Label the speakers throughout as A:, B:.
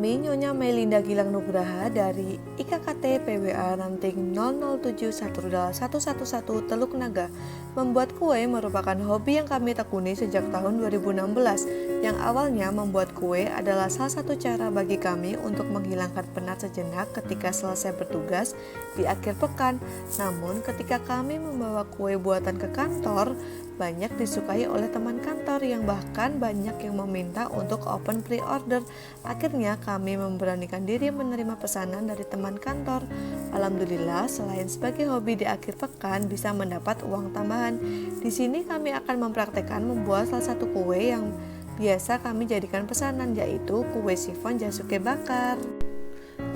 A: Kami Nyonya Melinda Gilang Nugraha dari IKKT PWA Ranting 0071111 Teluk Naga. Membuat kue merupakan hobi yang kami tekuni sejak tahun 2016. Yang awalnya membuat kue adalah salah satu cara bagi kami untuk menghilangkan penat sejenak ketika selesai bertugas di akhir pekan. Namun ketika kami membawa kue buatan ke kantor, banyak disukai oleh teman kantor yang bahkan banyak yang meminta untuk open pre-order. Akhirnya kami memberanikan diri menerima pesanan dari teman kantor. Alhamdulillah, selain sebagai hobi di akhir pekan bisa mendapat uang tambahan. Di sini kami akan mempraktekkan membuat salah satu kue yang biasa kami jadikan pesanan, yaitu kue sifon jasuke bakar.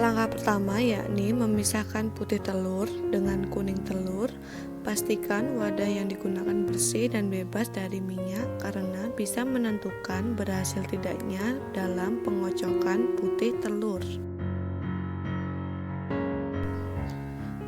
A: Langkah pertama yakni memisahkan putih telur dengan kuning telur. Pastikan wadah yang digunakan bersih dan bebas dari minyak karena bisa menentukan berhasil tidaknya dalam pengocokan putih telur.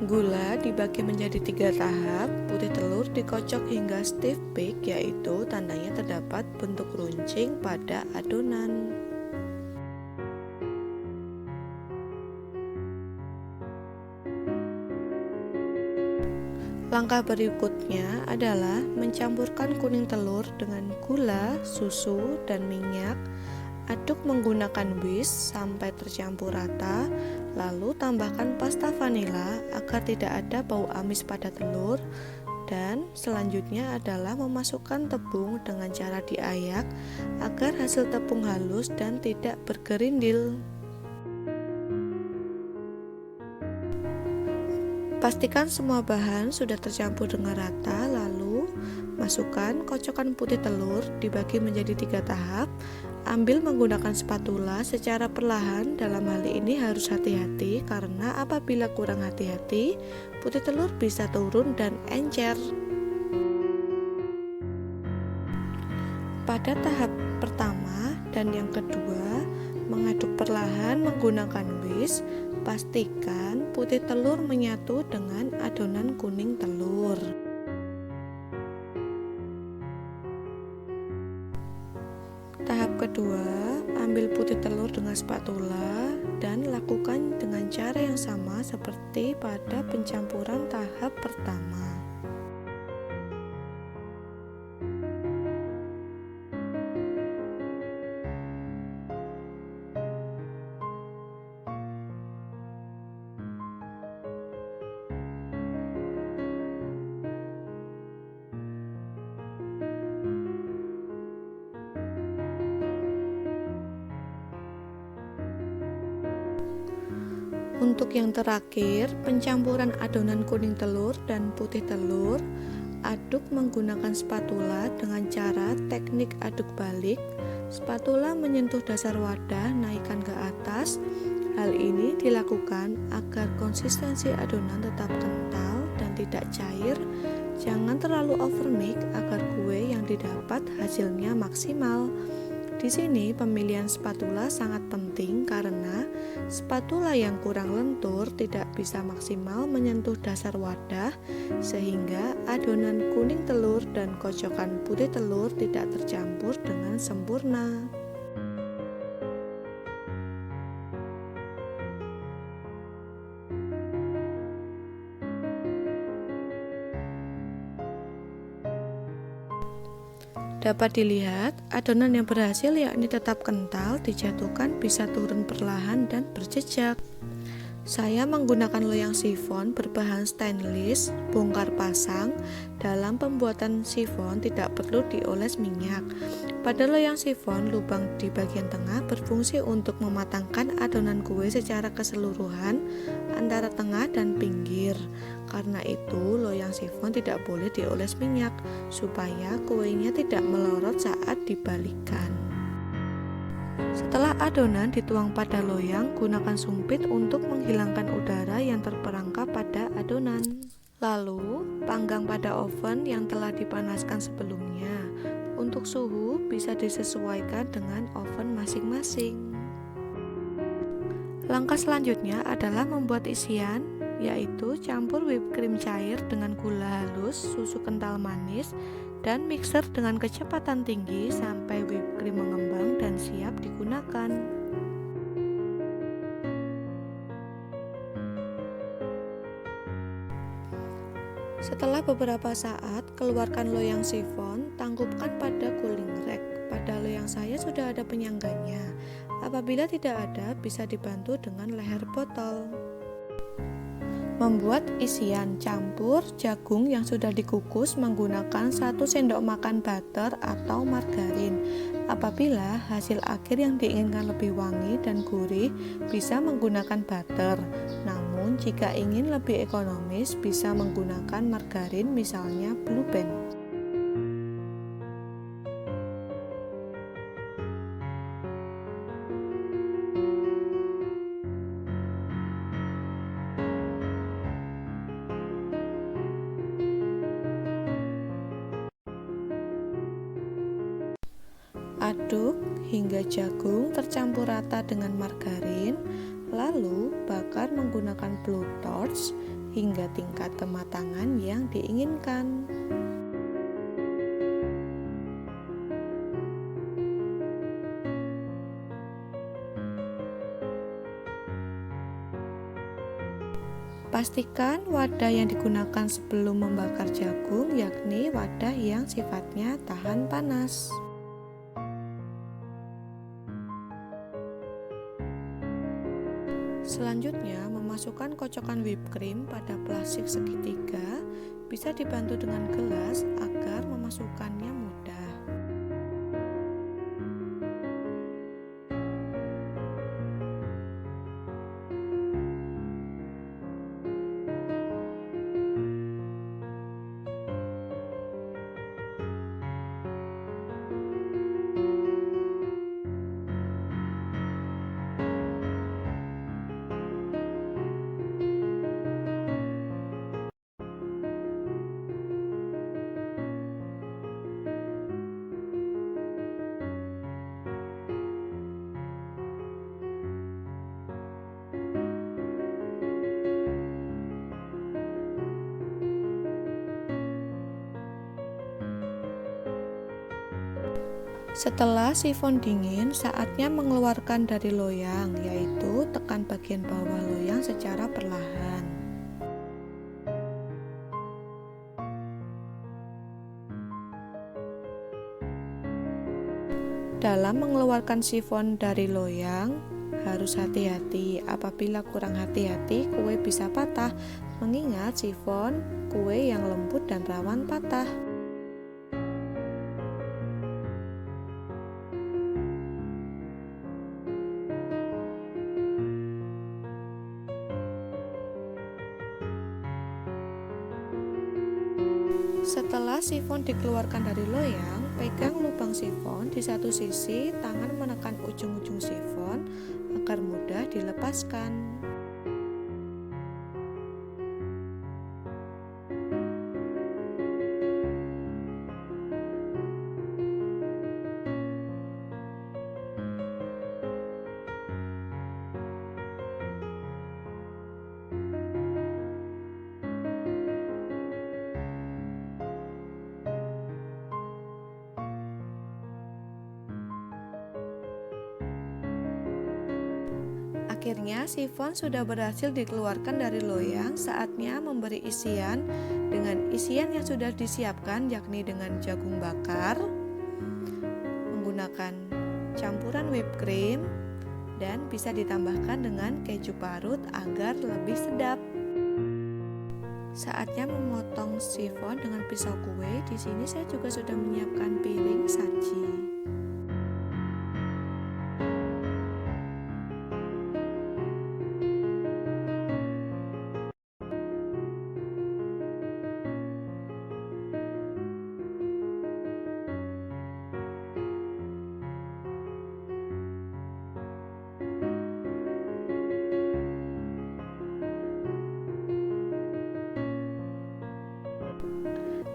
A: Gula dibagi menjadi 3 tahap. Putih telur dikocok hingga stiff bake, yaitu tandanya terdapat bentuk runcing pada adonan. Langkah berikutnya adalah mencampurkan kuning telur dengan gula, susu, dan minyak. Aduk menggunakan whisk sampai tercampur rata, lalu tambahkan pasta vanila agar tidak ada bau amis pada telur. Dan selanjutnya adalah memasukkan tepung dengan cara diayak agar hasil tepung halus dan tidak bergerindil. Pastikan semua bahan sudah tercampur dengan rata, lalu masukkan kocokan putih telur dibagi menjadi 3 tahap. Ambil menggunakan spatula secara perlahan. Dalam hal ini harus hati-hati karena apabila kurang hati-hati, putih telur bisa turun dan encer. Pada tahap pertama dan yang kedua, mengaduk perlahan menggunakan whisk. Pastikan putih telur menyatu dengan adonan kuning telur. Tahap kedua, ambil putih telur dengan spatula dan lakukan dengan cara yang sama seperti pada pencampuran tahap pertama. Untuk yang terakhir, pencampuran adonan kuning telur dan putih telur. Aduk menggunakan spatula dengan cara teknik aduk balik. Spatula menyentuh dasar wadah, naikkan ke atas. Hal ini dilakukan agar konsistensi adonan tetap kental dan tidak cair. Jangan terlalu overmix agar kue yang didapat hasilnya maksimal. Di sini pemilihan spatula sangat penting karena spatula yang kurang lentur tidak bisa maksimal menyentuh dasar wadah sehingga adonan kuning telur dan kocokan putih telur tidak tercampur dengan sempurna. Dapat dilihat, adonan yang berhasil yakni tetap kental, dijatuhkan bisa turun perlahan dan berjejak. Saya menggunakan loyang sifon berbahan stainless, bongkar pasang. Dalam pembuatan sifon tidak perlu dioles minyak. Pada loyang sifon, lubang di bagian tengah berfungsi untuk mematangkan adonan kue secara keseluruhan antara tengah dan pinggir. Karena itu, loyang sifon tidak boleh dioles minyak supaya kuenya tidak melorot saat dibalikan. Setelah adonan dituang pada loyang, gunakan sumpit untuk menghilangkan udara yang terperangkap pada adonan. Lalu, panggang pada oven yang telah dipanaskan sebelumnya. Untuk suhu bisa disesuaikan dengan oven masing-masing. Langkah selanjutnya adalah membuat isian, yaitu campur whipped cream cair dengan gula halus, susu kental manis, dan mixer dengan kecepatan tinggi sampai whipped cream mengembang dan siap digunakan. Setelah beberapa saat, keluarkan loyang sifon, tanggupkan pada cooling rack. Pada loyang saya sudah ada penyangganya. Apabila tidak ada, bisa dibantu dengan leher botol. Membuat isian, campur jagung yang sudah dikukus menggunakan 1 sendok makan butter atau margarin. Apabila hasil akhir yang diinginkan lebih wangi dan gurih, bisa menggunakan butter. Namun, jika ingin lebih ekonomis, bisa menggunakan margarin, misalnya Blue Band. Aduk hingga jagung tercampur rata dengan margarin, lalu bakar menggunakan blowtorch hingga tingkat kematangan yang diinginkan. Pastikan wadah yang digunakan sebelum membakar jagung, yakni wadah yang sifatnya tahan panas. Selanjutnya, memasukkan kocokan whipped cream pada plastik segitiga, bisa dibantu dengan gelas agar memasukkannya mudah. Setelah sifon dingin, saatnya mengeluarkan dari loyang, yaitu tekan bagian bawah loyang secara perlahan. Dalam mengeluarkan sifon dari loyang, harus hati-hati. Apabila kurang hati-hati, kue bisa patah, mengingat sifon kue yang lembut dan rawan patah. Setelah sifon dikeluarkan dari loyang, pegang lubang sifon di satu sisi, tangan menekan ujung-ujung sifon agar mudah dilepaskan. Akhirnya, sifon sudah berhasil dikeluarkan dari loyang. Saatnya memberi isian dengan isian yang sudah disiapkan, yakni dengan jagung bakar, menggunakan campuran whipped cream, dan bisa ditambahkan dengan keju parut agar lebih sedap. Saatnya memotong sifon dengan pisau kue. Di sini saya juga sudah menyiapkan piring saji.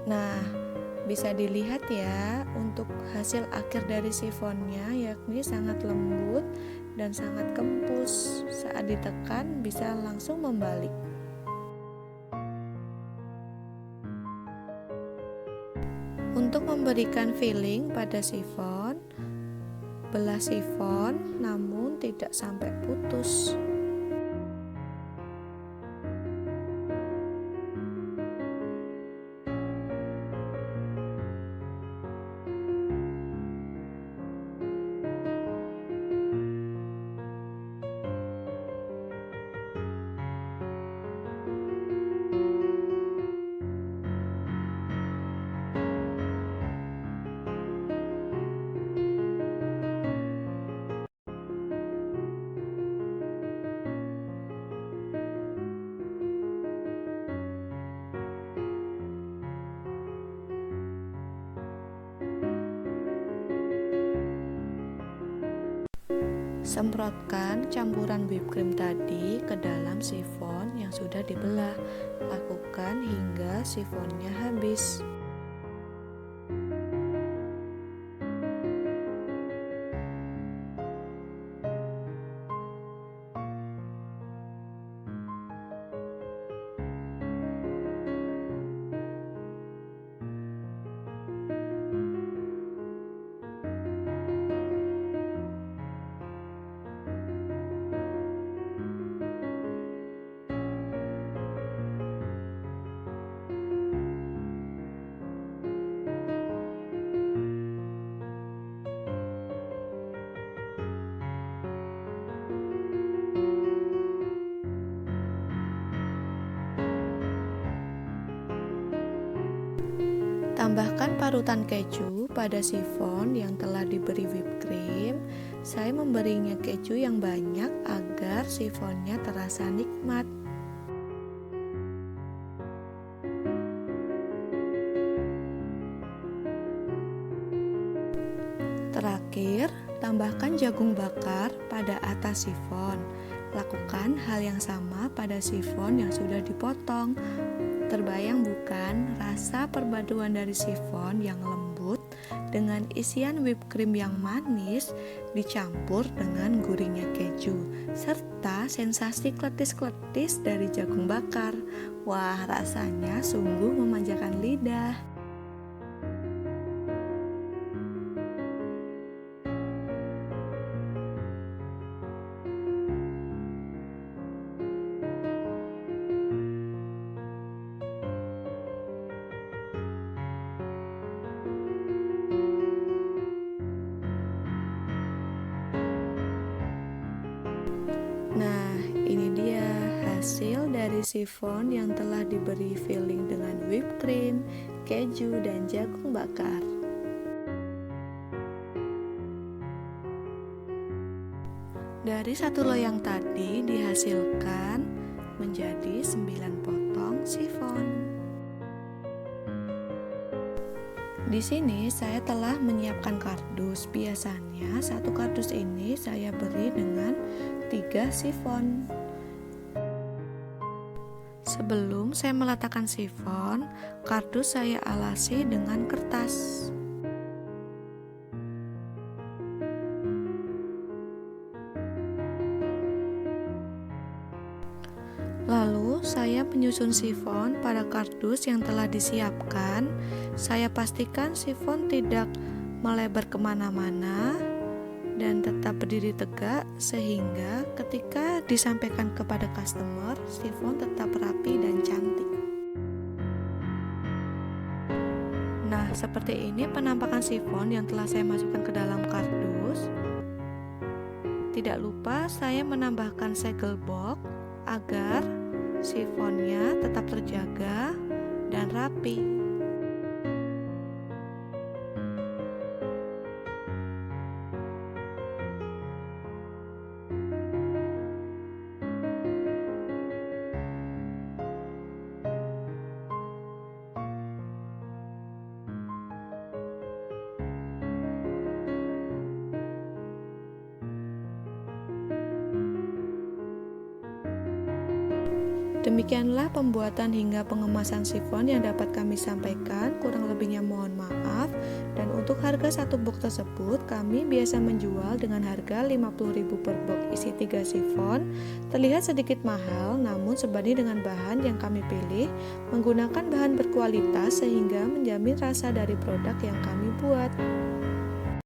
A: Nah, bisa dilihat ya untuk hasil akhir dari sifonnya, yakni sangat lembut dan sangat kempus. Saat ditekan bisa langsung membalik. Untuk memberikan filling pada sifon, belah sifon namun tidak sampai putus. Semprotkan campuran whipped cream tadi ke dalam sifon yang sudah dibelah. Lakukan hingga sifonnya habis. Tambahkan parutan keju pada sifon yang telah diberi whipped cream. Saya memberinya keju yang banyak agar sifonnya terasa nikmat. Terakhir, tambahkan jagung bakar pada atas sifon. Lakukan hal yang sama pada sifon yang sudah dipotong. Terbayang bukan rasa perpaduan dari sifon yang lembut dengan isian whipped cream yang manis dicampur dengan gurihnya keju serta sensasi kletis-kletis dari jagung bakar. Wah, rasanya sungguh memanjakan lidah. Nah, ini dia hasil dari sifon yang telah diberi filling dengan whipped cream, keju, dan jagung bakar. Dari satu loyang tadi dihasilkan menjadi 9 potong sifon. Di sini saya telah menyiapkan kardus. Biasanya satu kardus ini saya beri dengan 3 sifon. Sebelum saya meletakkan sifon, kardus saya alasi dengan kertas. Lalu saya menyusun sifon pada kardus yang telah disiapkan. Saya pastikan sifon tidak melebar kemana-mana dan tetap berdiri tegak sehingga ketika disampaikan kepada customer, sifon tetap rapi dan cantik. Nah, seperti ini penampakan sifon yang telah saya masukkan ke dalam kardus. Tidak lupa saya menambahkan segel box agar sifonnya tetap terjaga dan rapi. Demikianlah pembuatan hingga pengemasan sifon yang dapat kami sampaikan. Kurang lebihnya mohon maaf. Dan untuk harga satu box tersebut kami biasa menjual dengan harga 50.000 per box isi 3 sifon. Terlihat sedikit mahal, namun sebanding dengan bahan yang kami pilih, menggunakan bahan berkualitas sehingga menjamin rasa dari produk yang kami buat.